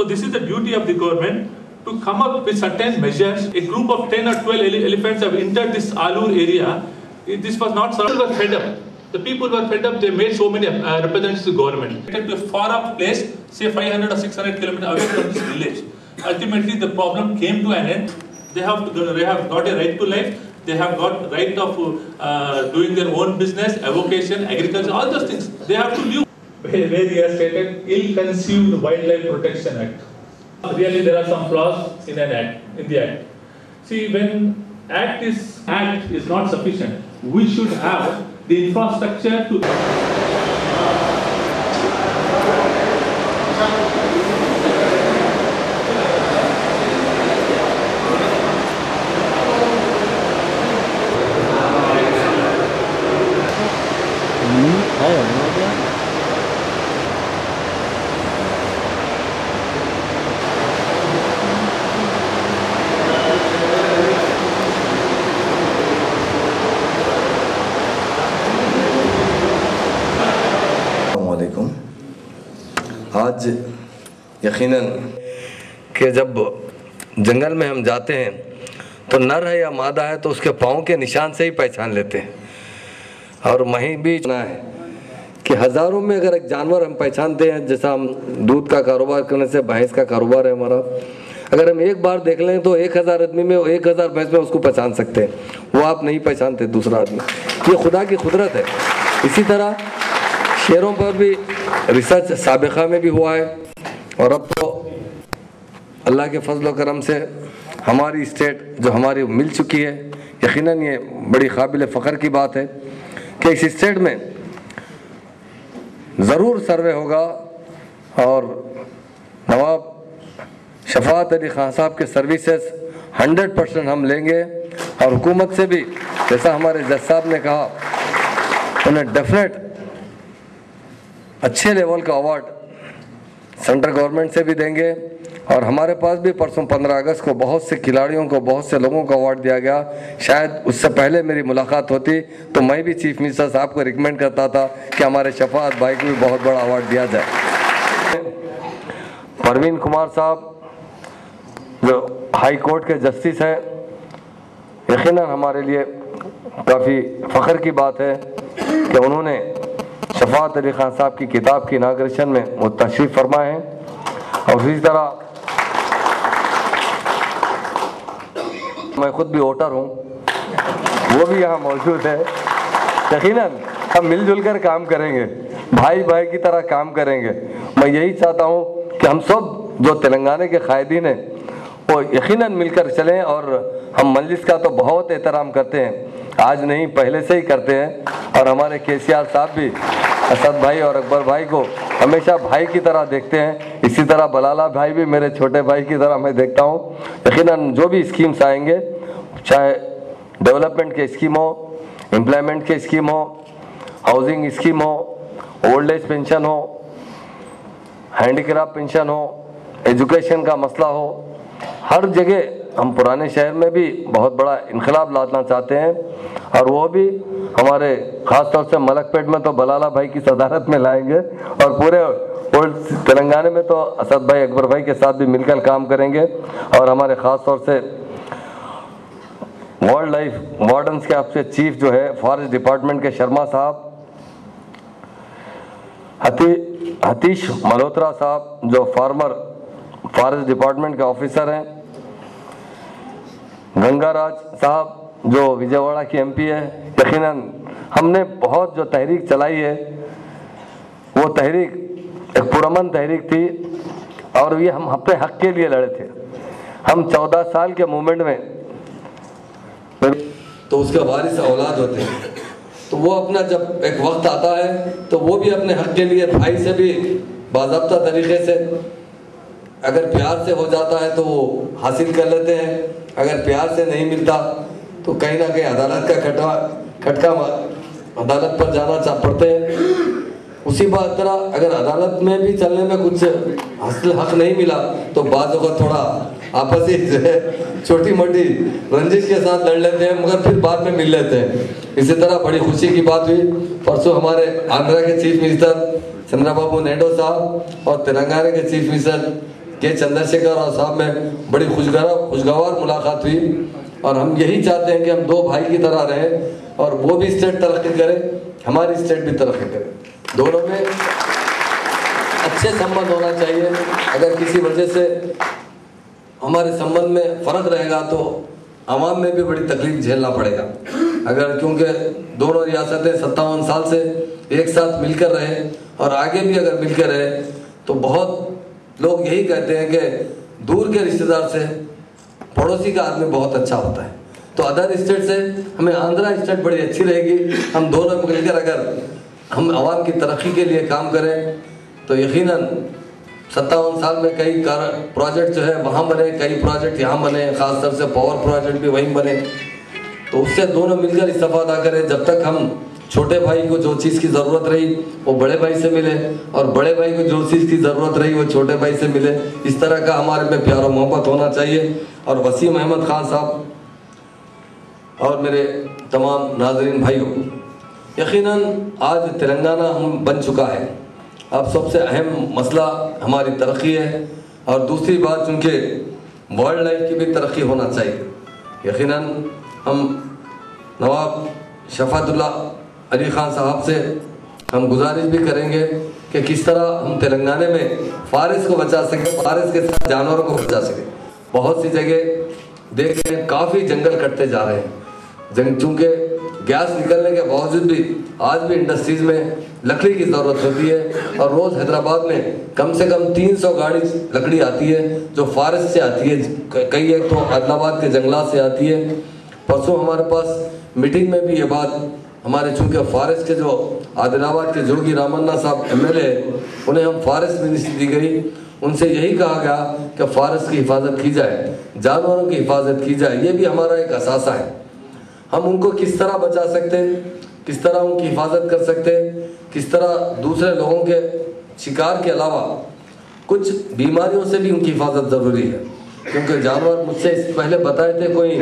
So this is the duty of the government to come up with certain measures. A group of 10 or 12 elephants have entered this Alur area. This was not surrounded, were fed up. The people were fed up, they made so many representatives to government. To a far off place, say 500 or 600 kilometers away from this village. Ultimately the problem came to an end. They have got a right to life. They have got right of doing their own business, avocation, agriculture, all those things. They have to live. Where he has stated ill-conceived Wildlife Protection Act. Really, there are some flaws in the act. See, when act is not sufficient, we should have the infrastructure to. आज यकीनन कि जब जंगल में हम जाते हैं तो नर है या मादा है तो उसके पाँव के निशान से ही पहचान लेते हैं। और वहीं भी सुना है कि हज़ारों में अगर एक जानवर हम पहचानते हैं, जैसा हम दूध का कारोबार करने से भैंस का कारोबार है हमारा, अगर हम एक बार देख लें तो 1000 आदमी में 1000 भैंस में उसको पहचान सकते हैं, वो आप नहीं पहचानते दूसरा आदमी। ये खुदा की कुदरत है। इसी तरह शेरों पर भी रिसर्च साबिक़ा में भी हुआ है और अब तो अल्लाह के फजल व करम से हमारी स्टेट जो हमारी मिल चुकी है, यकीनन ये बड़ी काबिल फ़ख्र की बात है कि इस स्टेट में ज़रूर सर्वे होगा और नवाब शफ़ाअत अली खान साहब के सर्विसेज 100% हम लेंगे और हुकूमत से भी, जैसा हमारे जज साहब ने कहा, उन्हें डेफिनेट अच्छे लेवल का अवार्ड सेंट्रल गवर्नमेंट से भी देंगे। और हमारे पास भी परसों 15 अगस्त को बहुत से खिलाड़ियों को, बहुत से लोगों को अवार्ड दिया गया। शायद उससे पहले मेरी मुलाकात होती तो मैं भी चीफ मिनिस्टर साहब को रिकमेंड करता था कि हमारे शफ़ाअत भाई को भी बहुत बड़ा अवार्ड दिया जाए। परवीन कुमार साहब जो हाई कोर्ट के जस्टिस हैं, यकीनन हमारे लिए काफ़ी फ़ख्र की बात है कि उन्होंने शफ़ाअत अली खान साहब की किताब की इनाग्रेशन में वो तशरीफ़ फरमाए हैं। और इसी तरह मैं खुद भी वोटर हूँ, वो भी यहाँ मौजूद है। यकीनन हम मिलजुल कर काम करेंगे, भाई भाई की तरह काम करेंगे। मैं यही चाहता हूँ कि हम सब जो तेलंगाना के कायदीन हैं वो यकीनन मिलकर चलें। और हम मजलिस का तो बहुत एहतराम करते हैं, आज नहीं पहले से ही करते हैं। और हमारे केसीआर साहब भी असद भाई और अकबर भाई को हमेशा भाई की तरह देखते हैं। इसी तरह बलाला भाई भी मेरे छोटे भाई की तरह मैं देखता हूँ। यकीनन जो भी स्कीम्स आएंगे, चाहे डेवलपमेंट के स्कीम हो, एम्प्लॉयमेंट के स्कीम हो, हाउसिंग स्कीम हो, ओल्ड एज पेंशन हो, हैंडीक्राफ्ट पेंशन हो, एजुकेशन का मसला हो, हर जगह हम पुराने शहर में भी बहुत बड़ा इनकलाब लाना चाहते हैं। और वो भी हमारे ख़ास तौर से मलकपेट में तो बलाला भाई की सदारत में लाएंगे और पूरे ओल्ड तेलंगाना में तो असद भाई अकबर भाई के साथ भी मिलकर काम करेंगे। और हमारे ख़ास तौर से वाइल्ड लाइफ वार्डन्स के आपसे चीफ जो है फॉरेस्ट डिपार्टमेंट के शर्मा साहब, हतीश मल्होत्रा साहब जो फार्मर फॉरेस्ट डिपार्टमेंट के ऑफिसर हैं, गंगाराज साहब जो विजयवाड़ा की एमपी है। यकीनन हमने बहुत जो तहरीक चलाई है वो तहरीक एक पुरअमन तहरीक थी और ये हम अपने हक के लिए लड़े थे। हम 14 साल के मूवमेंट में तो उसके वारिस औलाद होते हैं, तो वो अपना जब एक वक्त आता है तो वो भी अपने हक के लिए भाई से भी बाज़ाब्ता तरीके से, अगर प्यार से हो जाता है तो वो हासिल कर लेते हैं, अगर प्यार से नहीं मिलता तो कहीं ना कहीं अदालत का खटका अदालत पर जाना पड़ते हैं। उसी बात तरह अगर अदालत में भी चलने में कुछ हासिल हक नहीं मिला तो बाज़ वक़्त थोड़ा आपसी जो है छोटी मोटी रंजिश के साथ लड़ लेते हैं, मगर फिर बाद में मिल लेते हैं। इसी तरह बड़ी खुशी की बात हुई, परसों हमारे आंध्रा के चीफ मिनिस्टर चंद्रबाबू नायडू साहब और तेलंगाना के चीफ मिनिस्टर के चंद्रशेखर राव साहब में बड़ी खुशगवार मुलाकात हुई और हम यही चाहते हैं कि हम दो भाई की तरह रहें और वो भी स्टेट तरक्की करे, हमारी स्टेट भी तरक्की करे। दोनों में अच्छे संबंध होना चाहिए। अगर किसी वजह से हमारे संबंध में फ़र्क रहेगा तो आवाम में भी बड़ी तकलीफ झेलना पड़ेगा। अगर क्योंकि दोनों रियासतें 57 साल से एक साथ मिलकर रहे और आगे भी अगर मिलकर रहे तो बहुत लोग यही कहते हैं कि दूर के रिश्तेदार से पड़ोसी का आदमी बहुत अच्छा होता है। तो अदर स्टेट से हमें आंध्रा स्टेट बड़ी अच्छी रहेगी। हम दोनों मिलकर अगर हम आवाम की तरक्की के लिए काम करें तो यकीनन 57 साल में कई प्रोजेक्ट जो है वहाँ बने, कई प्रोजेक्ट यहाँ बने, खासतौर से पावर प्रोजेक्ट भी वहीं बने। तो उससे दोनों मिलकर इस्तेफादा करें। जब तक हम छोटे भाई को जो चीज़ की ज़रूरत रही वो बड़े भाई से मिले और बड़े भाई को जो चीज़ की ज़रूरत रही वो छोटे भाई से मिले। इस तरह का हमारे में प्यार और मोहब्बत होना चाहिए। और वसीम अहमद खान साहब और मेरे तमाम नाजरीन भाइयों, यकीनन आज तेलंगाना हम बन चुका है। अब सबसे अहम मसला हमारी तरक्की है और दूसरी बात चूँकि वाइल्ड लाइफ की भी तरक्की होना चाहिए। यकीनन हम नवाब शफातुल्ला अली खान साहब से हम गुजारिश भी करेंगे कि किस तरह हम तेलंगाना में फारिस को बचा सकें, फारिस के साथ जानवरों को बचा सकें। बहुत सी जगह देख रहे हैं काफ़ी जंगल कटते जा रहे हैं। चूँकि गैस निकलने के बावजूद भी आज भी इंडस्ट्रीज़ में लकड़ी की ज़रूरत होती है और रोज़ हैदराबाद में कम से कम 300 गाड़ी लकड़ी आती है जो फारिस से आती है। कई एक तो आदिलाबाद के जंगलात से आती है। परसों हमारे पास मीटिंग में भी ये बात हमारे चूँकि फारिस के जो आदिलाबाद के जोगी रामन्ना साहब MLA उन्हें हम फारिस मिनिस्ट्री दी गई। उनसे यही कहा गया कि फारिस की हिफाजत की जाए, जानवरों की हिफाजत की जाए। ये भी हमारा एक असासा है। हम उनको किस तरह बचा सकते हैं, किस तरह उनकी हिफाजत कर सकते हैं, किस तरह दूसरे लोगों के शिकार के अलावा कुछ बीमारियों से भी उनकी हिफाजत ज़रूरी है। क्योंकि जानवर मुझसे पहले बताए थे, कोई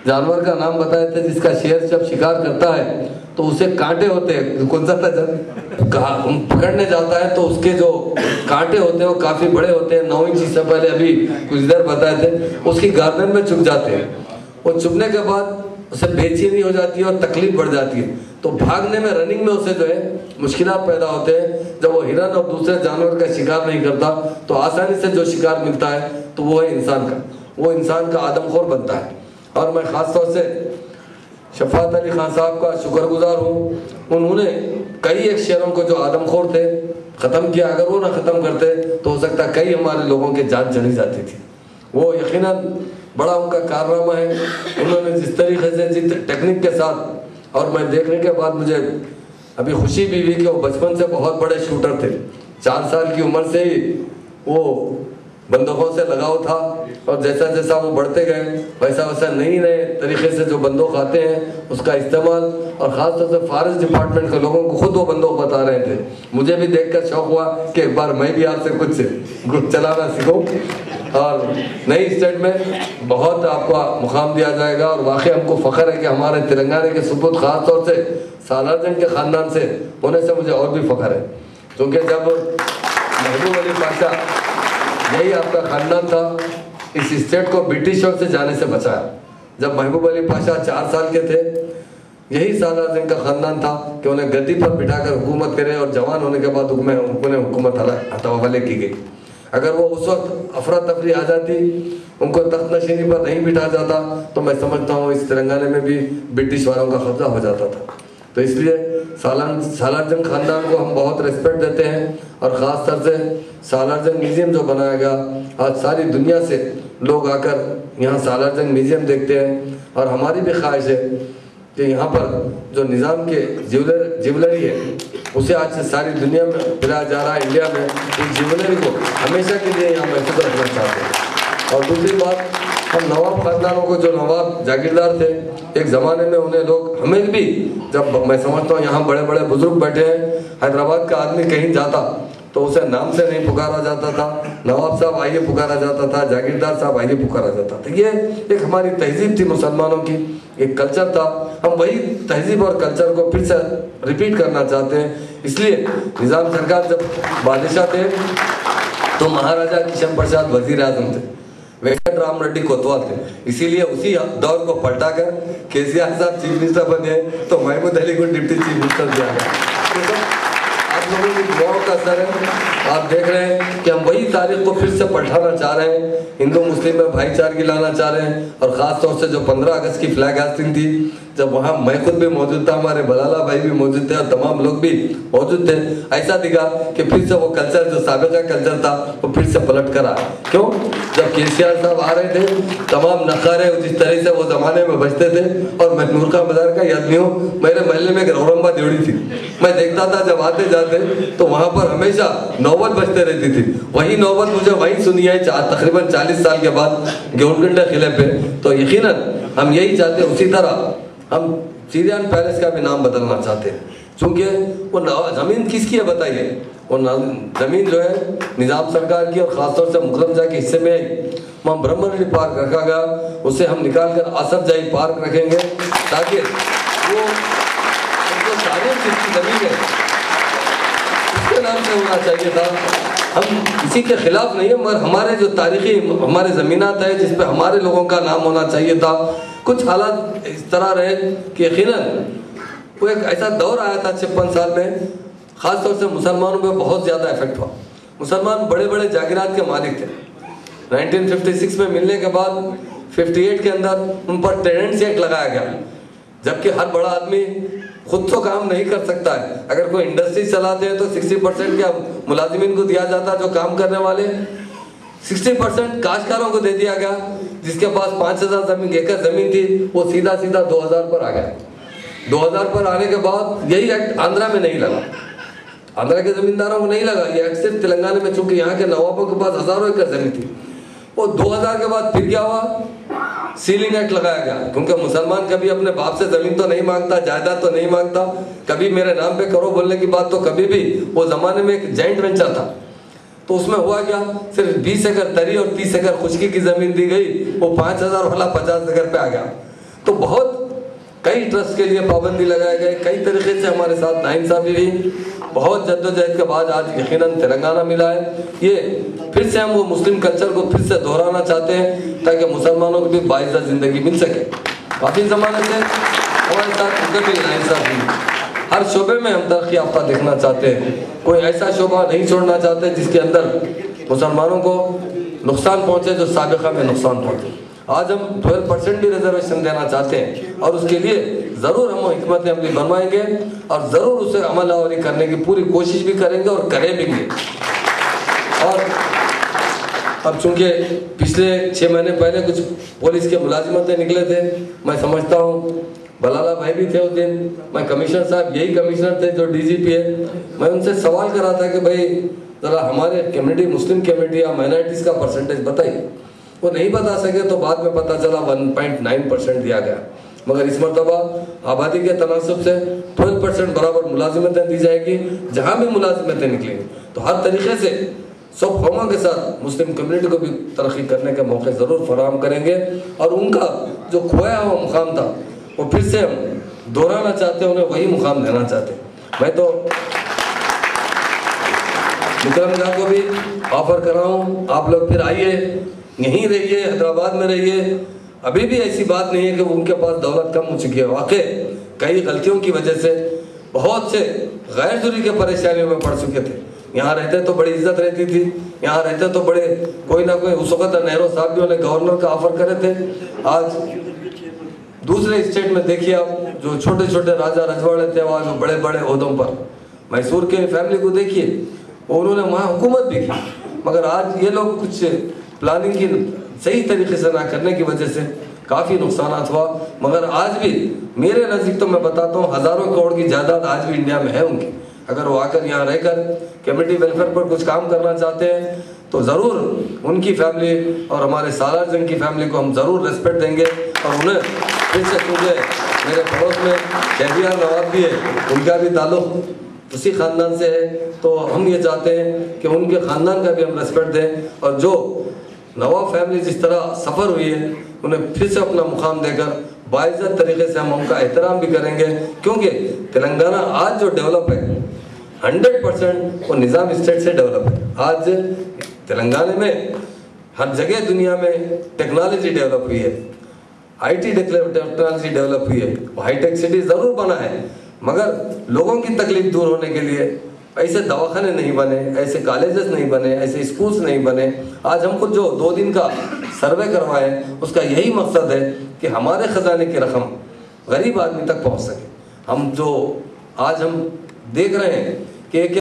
जानवर का नाम बताए थे जिसका शेर जब शिकार करता है तो उसे कांटे होते हैं। कौन सा था जब पकड़ने जाता है तो उसके जो कांटे होते हैं वो काफ़ी बड़े होते हैं। 9 इंच से पहले अभी कुछ देर बताए थे, उसकी गर्दन में चुभ जाते हैं। वो चुभने के बाद उसे बेचैनी हो जाती है और तकलीफ बढ़ जाती है। तो भागने में, रनिंग में उसे जो है मुश्किलात पैदा होते हैं। जब वो हिरन और दूसरे जानवर का शिकार नहीं करता तो आसानी से जो शिकार मिलता है तो वो है इंसान का, वो इंसान का आदमखोर बनता है। और मैं ख़ास तौर से शफात अली खान साहब का शुक्रगुजार हूँ। उन्होंने कई एक शेरों को जो आदमखोर थे ख़त्म किया। अगर वो ना ख़त्म करते तो हो सकता कई हमारे लोगों की जान चली जाती थी। वो यकीनन बड़ा उनका कारनामा है। उन्होंने जिस तरीके से, जिस टेक्निक के साथ, और मैं देखने के बाद मुझे अभी खुशी भी हुई कि वो बचपन से बहुत बड़े शूटर थे। 4 साल की उम्र से ही वो बंदूकों से लगाव था और जैसा जैसा वो बढ़ते गए वैसा वैसा नई नए तरीके से जो बंदूक आते हैं उसका इस्तेमाल, और ख़ासतौर से फॉरेस्ट डिपार्टमेंट के लोगों को खुद वो बंदूक बता रहे थे। मुझे भी देखकर शौक हुआ कि एक बार मैं भी आपसे कुछ चलाना सीखूं। और नई स्टेट में बहुत आपको मुकाम दिया जाएगा और वाकई हमको फ़ख्र है कि हमारे तेलंगाना के सुपुत ख़ास तौर से सालारजंग के ख़ानदान से होने से मुझे और भी फ़ख्र है। क्योंकि जब महबूब अली पाशा, यही आपका ख़ानदान था, इस स्टेट को ब्रिटिशों से जाने से बचाया। जब महबूब अली पाशा 4 साल के थे, यही सालारजंग का ख़ानदान था कि उन्हें गद्दी पर बिठाकर हुकूमत करे और जवान होने के बाद उन्हें हुकूमत हवाले की गई। अगर वो उस वक्त अफरा तफरी आ जाती, उनको तख्त नशीनी पर नहीं बिठा जाता तो मैं समझता हूँ इस तेलंगाना में भी ब्रिटिश वालों का कब्जा हो जाता था। तो इसलिए सालारजंग ख़ानदान को हम बहुत रिस्पेक्ट देते हैं। और ख़ास तौर से सालारजंग म्यूज़ियम जो बनाया गया, आज सारी दुनिया से लोग आकर यहाँ सालारजंग म्यूज़ियम देखते हैं। और हमारी भी ख्वाहिश है कि यहाँ पर जो निज़ाम के ज्वेलरी है उसे आज से सारी दुनिया में फिराया जा रहा है। इंडिया में इस ज्वेलरी को हमेशा के लिए यहाँ महफूज रखना चाहते हैं। और दूसरी बात, हम नवाब ख़ानदानों को, जो नवाब जागीरदार थे एक ज़माने में, उन्हें लोग, हमें भी, जब मैं समझता हूँ यहाँ बड़े बड़े बुजुर्ग बैठे हैं, हैदराबाद का आदमी कहीं जाता तो उसे नाम से नहीं पुकारा जाता था। नवाब साहब आइए पुकारा जाता था, जागीरदार साहब आइए पुकारा जाता था। ये एक हमारी तहजीब थी, मुसलमानों की एक कल्चर था। हम वही तहजीब और कल्चर को फिर से रिपीट करना चाहते हैं। इसलिए निज़ाम सरकार जब बादशाह थे तो महाराजा किशन प्रसाद वजीर आजम थे, वेंकट राम रेड्डी कोतवाल थे, इसीलिए उसी दौर को पलटाकर केसीआर साहब चीफ मिनिस्टर बने तो महमूद अली को डिप्टी चीफ मिनिस्टर दिया गया। आप लोगों की दुआओं का असर है। आप देख रहे हैं कि हम वही तारीख को फिर से पलटाना चाह रहे हैं, हिंदू मुस्लिम में भाईचारगी लाना चाह रहे हैं। और ख़ास तौर से जो 15 अगस्त की फ्लैग हास्टिंग थी, जब वहाँ मैं खुद भी मौजूद था, हमारे बलाला भाई भी मौजूद थे और तमाम लोग भी मौजूद थे, ऐसा दिखा कि फिर से वो कल्चर जो साबिका कल्चर था वो फिर से पलट कर आया। क्यों? जब केसीआर साहब आ रहे थे, तमाम नखारे जिस तरह से वो ज़माने में बजते थे, और मैं नूर का बाजार का याद नहीं हूँ, मेरे महल्ले में एक रौरंबा जोड़ी थी, मैं देखता था जब आते जाते तो वहाँ पर हमेशा नौबत बजते रहती थी। वही नौबत मुझे वहीं सुनी है तकरीबन 40 साल के बाद गोलकुंडा किले पे। तो यकीनन हम यही चाहते हैं, उसी तरह हम सीरियन पैलेस का भी नाम बदलना चाहते हैं, क्योंकि वो ज़मीन किसकी है बताइए? वो ज़मीन जो है निज़ाम सरकार की, और ख़ासतौर से मुकरमजा के हिस्से में वहाँ ब्रह्मणी पार्क रखा गया, उसे हम निकाल कर आसफ जाही पार्क रखेंगे, ताकि वो तारीख जिसकी ज़मीन है उसके नाम से होना चाहिए था। हम किसी के खिलाफ नहीं है, मगर हमारे जो तारीखी हमारे ज़मीनात है जिस पे हमारे लोगों का नाम होना चाहिए था। कुछ हालात इस तरह रहे कि यकीनन वो एक ऐसा दौर आया था 56 साल में, ख़ास तौर से मुसलमानों पे बहुत ज़्यादा इफेक्ट हुआ। मुसलमान बड़े बड़े जागीरात के मालिक थे। 1956 में मिलने के बाद 58 के अंदर उन पर टेनेंट्स एक्ट लगाया गया, जबकि हर बड़ा आदमी खुद तो काम नहीं कर सकता है। अगर कोई इंडस्ट्री चलाते हैं तो 60% क्या मुलाजिमीन को दिया जाता, जो काम करने वाले 60% काश्तकारों को दे दिया गया। जिसके पास 5000 एकड़ जमीन थी वो सीधा 2000 पर आ गया। 2000 पर आने के बाद यही एक्ट आंध्रा में नहीं लगा, आंध्रा के जमींदारों को नहीं लगा। ये एक्ट सिर्फ तेलंगाना में, चूंकि यहाँ के नवाबों के पास हजारों एकड़ जमीन थी। वो 2000 के बाद फिर क्या हुआ? सीलिंग एक्ट लगाया गया, क्योंकि मुसलमान कभी अपने बाप से जमीन तो नहीं मांगता, जायदाद तो नहीं मांगता, कभी मेरे नाम पे करो बोलने की बात तो कभी भी। वो जमाने में एक जॉइंट वेंचर था, तो उसमें हुआ क्या? सिर्फ 20 एकड़ तरी और 30 एकड़ खुशकी की जमीन दी गई, वो 5000 वाला 50 एकड़ पे आ गया। तो बहुत कई ट्रस्ट के लिए पाबंदी लगाए गए, कई तरीके से हमारे साथ नाइंसाफी हुई। बहुत जद्दोजहद के बाद आज यकीनन तेलंगाना मिला है। ये फिर से हम वो मुस्लिम कल्चर को फिर से दोहराना चाहते हैं, ताकि मुसलमानों को भी बाइज़्ज़त ज़िंदगी मिल सके। काफ़ी ज़माने से हमारे साथ उधर भी नाइंसाफी, हर शोबे में हम तरक्की याफ्ता देखना चाहते हैं। कोई ऐसा शोबा नहीं छोड़ना चाहते जिसके अंदर मुसलमानों को नुकसान पहुँचे, जो साबिका में नुकसान पहुँचे। आज हम 12% भी रिजर्वेशन देना चाहते हैं, और उसके लिए ज़रूर हम हिकमत अमली बनवाएंगे और ज़रूर उसे अमल आवरी करने की पूरी कोशिश भी करेंगे और करेंगे। और अब चूँकि पिछले 6 महीने पहले कुछ पुलिस के मुलाजिमतें निकले थे, मैं समझता हूँ बलाला भाई भी थे उस दिन, मैं कमिश्नर साहब, यही कमिश्नर थे जो DGP है, मैं उनसे सवाल कर रहा था कि भाई ज़रा हमारे कम्युनिटी, मुस्लिम कम्युनिटी या माइनॉरिटीज़ का परसेंटेज बताइए। वो नहीं बता सके, तो बाद में पता चला 1.9% दिया गया। मगर इस मरतबा आबादी के तनासब से 12% बराबर मुलाजिमतें दी जाएगी। जहाँ भी मुलाजिमतें निकलेंगी तो हर तरीके से सब कौमों के साथ मुस्लिम कम्युनिटी को भी तरक्की करने के मौके ज़रूर फराहम करेंगे, और उनका जो खोया हुआ मुकाम था वो फिर से हम दोहराना चाहते हैं, उन्हें वही मुकाम देना चाहते हैं। मैं तो मुकरम को भी ऑफर कर रहा हूँ, आप लोग फिर आइए, यहीं रहिए, हैदराबाद में रहिए। अभी भी ऐसी बात नहीं है कि उनके पास दौलत कम हो चुकी है। वाकई कई गलतियों की वजह से बहुत से गैर जरूरी के परेशानियों में पड़ चुके थे। यहाँ रहते तो बड़ी इज्जत रहती थी, यहाँ रहते तो बड़े कोई ना कोई, उस वक्त नेहरू साहब भी उन्हें गवर्नर का ऑफर करे थे। आज दूसरे स्टेट में देखिए आप, जो छोटे छोटे राजा रजवाड़े थे वहाँ जो बड़े बड़े ओहदों पर, मैसूर के फैमिली को देखिए, उन्होंने वहाँ हुकूमत भी की, मगर आज ये लोग कुछ प्लानिंग की सही तरीके से ना करने की वजह से काफ़ी नुकसान हुआ। मगर आज भी मेरे नज़दीक तो मैं बताता हूँ हज़ारों करोड़ की जायदाद आज भी इंडिया में है उनकी। अगर वो आकर यहाँ रहकर कम्युनिटी वेलफेयर पर कुछ काम करना चाहते हैं तो ज़रूर उनकी फैमिली और हमारे सालार जंग की फैमिली को हम ज़रूर रेस्पेक्ट देंगे। और उन्हें फिर से, क्योंकि मेरे पड़ोस में केसीआर नवाब भी है, उनका भी ताल्लुक़ उसी ख़ानदान से है, तो हम ये चाहते हैं कि उनके ख़ानदान का भी हम रेस्पेक्ट दें। और जो नवाब फैमिली जिस तरह सफ़र हुई है, उन्हें फिर से अपना मुकाम देकर बाइज़्ज़त तरीके से हम उनका एहतराम भी करेंगे, क्योंकि तेलंगाना आज जो डेवलप है 100% वो निज़ाम स्टेट से डेवलप है। आज तेलंगाना में हर जगह दुनिया में टेक्नोलॉजी डेवलप हुई है, IT टेक्नोलॉजी डेवलप हुई है, हाईटेक सिटी ज़रूर बना है, मगर लोगों की तकलीफ दूर होने के लिए ऐसे दवाखाने नहीं बने, ऐसे कॉलेजेस नहीं बने, ऐसे स्कूल्स नहीं बने। आज हमको जो 2 दिन का सर्वे करवाए उसका यही मकसद है कि हमारे ख़जाने की रकम गरीब आदमी तक पहुंच सके। हम जो आज हम देख रहे हैं कि